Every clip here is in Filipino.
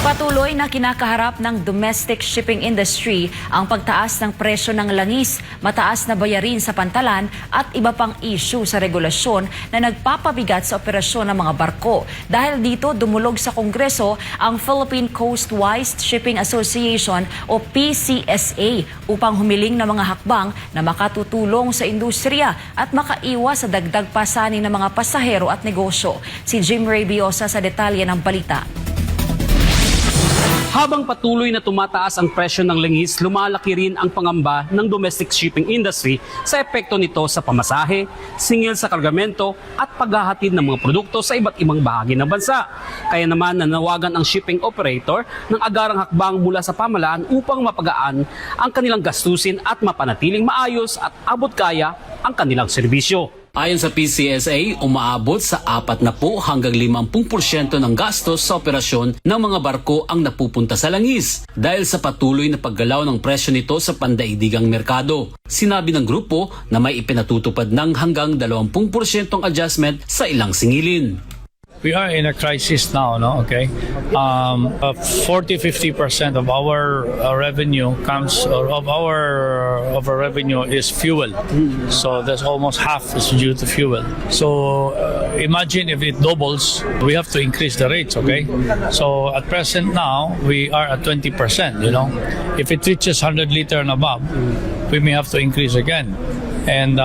Patuloy na kinakaharap ng domestic shipping industry ang pagtaas ng presyo ng langis, mataas na bayarin sa pantalan at iba pang issue sa regulasyon na nagpapabigat sa operasyon ng mga barko. Dahil dito dumulog sa Kongreso ang Philippine Coastwise Shipping Association o PCSA upang humiling ng mga hakbang na makatutulong sa industriya at makaiwas sa dagdag pasanin ng mga pasahero at negosyo. Si Jim Rabiosa sa detalye ng balita. Habang patuloy na tumataas ang presyo ng langis, lumalaki rin ang pangamba ng domestic shipping industry sa epekto nito sa pamasahe, singil sa kargamento at paghahatid ng mga produkto sa iba't ibang bahagi ng bansa. Kaya naman nanawagan ang shipping operator ng agarang hakbang mula sa pamahalaan upang mapagaan ang kanilang gastusin at mapanatiling maayos at abot kaya ang kanilang serbisyo. Ayon sa PCSA, umaabot sa 40 hanggang 50% ng gastos sa operasyon ng mga barko ang napupunta sa langis dahil sa patuloy na paggalaw ng presyo nito sa pandaigdigang merkado. Sinabi ng grupo na may ipinatutupad ng hanggang 20% adjustment sa ilang singilin. We are in a crisis now, no? Okay, 40-50% of our revenue comes, or of our revenue is fuel. So that's almost half is due to fuel. So imagine if it doubles, we have to increase the rates. Okay, so at present now we are at 20%. You know, if it reaches 100 liter and above, we may have to increase again. And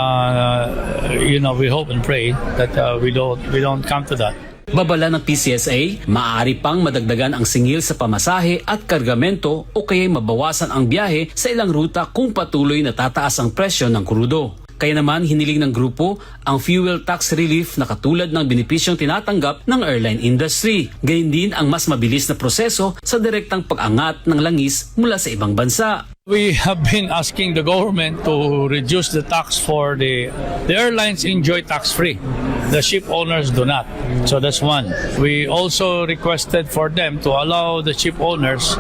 you know, we hope and pray that we don't come to that. Babala ng PCSA, maaari pang madagdagan ang singil sa pamasahe at kargamento o kaya mabawasan ang biyahe sa ilang ruta kung patuloy na tataas ang presyo ng krudo. Kaya naman hiniling ng grupo ang fuel tax relief na katulad ng benepisyong tinatanggap ng airline industry. Gayun din ang mas mabilis na proseso sa direktang pag-angat ng langis mula sa ibang bansa. We have been asking the government to reduce the tax for the airlines enjoy tax-free. The ship owners do not. So that's one. We also requested for them to allow the ship owners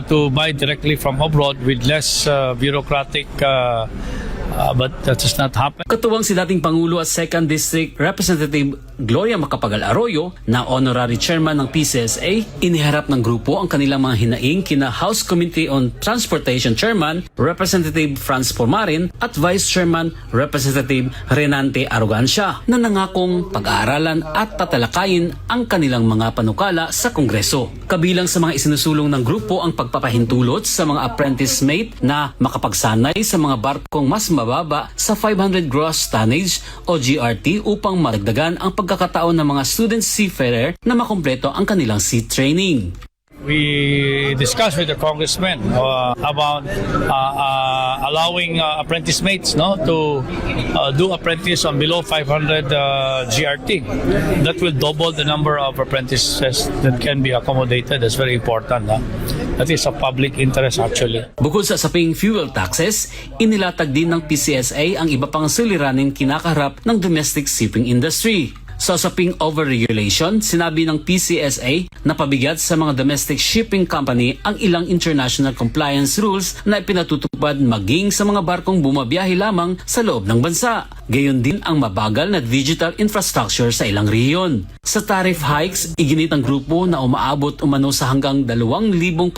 to buy directly from abroad with less bureaucratic but that does not happen. Katuwang si dating Pangulo at 2nd District Representative Gloria Macapagal Arroyo na honorary chairman ng PCSA, iniharap ng grupo ang kanilang mga hinaing kina House Committee on Transportation Chairman Representative Franz Pormarin at Vice Chairman Representative Renante Arrogancia na nangakong pag-aaralan at tatalakayin ang kanilang mga panukala sa Kongreso. Kabilang sa mga isinusulong ng grupo ang pagpapahintulot sa mga apprentice mate na makapagsanay sa mga barkong mas mababa sa 500 gross tonnage o GRT upang maragdagan ang pagkakataon ng mga student seafarer na makumpleto ang kanilang sea training. We discussed with the congressman about allowing apprentice mates, no, to do apprentice on below 500 GRT. That will double the number of apprentices that can be accommodated. That's very important. That is of public interest actually. Bukod sa saping fuel taxes, inilatag din ng PCSA ang iba pang suliraning kinakaharap ng domestic shipping industry. Sa usaping overregulation, sinabi ng PCSA na pabigat sa mga domestic shipping company ang ilang international compliance rules na ipinatutupad maging sa mga barkong bumabiyahe lamang sa loob ng bansa. Gayon din ang mabagal na digital infrastructure sa ilang rehiyon. Sa tariff hikes, iginit ang grupo na umaabot umano sa hanggang 2,000%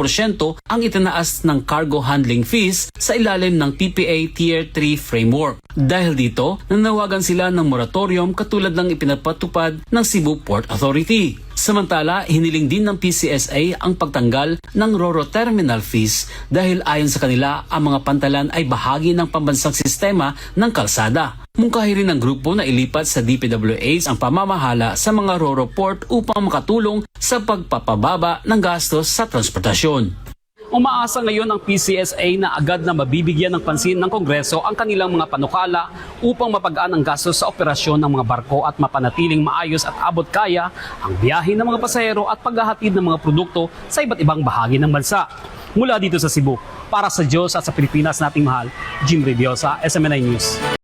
ang itinaas ng cargo handling fees sa ilalim ng PPA Tier 3 framework. Dahil dito, nanawagan sila ng moratorium katulad ng ipinapatupad ng Cebu Port Authority. Samantala, hiniling din ng PCSA ang pagtanggal ng RoRo terminal fees dahil ayon sa kanila ang mga pantalan ay bahagi ng pambansang sistema ng kalsada. Mungkahi rin ng grupo na ilipat sa DPWH ang pamamahala sa mga RoRo port upang makatulong sa pagpapababa ng gastos sa transportasyon. Umaasa ngayon ang PCSA na agad na mabibigyan ng pansin ng Kongreso ang kanilang mga panukala upang mapagaan ang gastos sa operasyon ng mga barko at mapanatiling maayos at abot kaya ang biyahe ng mga pasahero at paghahatid ng mga produkto sa iba't ibang bahagi ng bansa. Mula dito sa Cebu, para sa Diyos at sa Pilipinas nating mahal, Jim Rabiosa, SMNI News.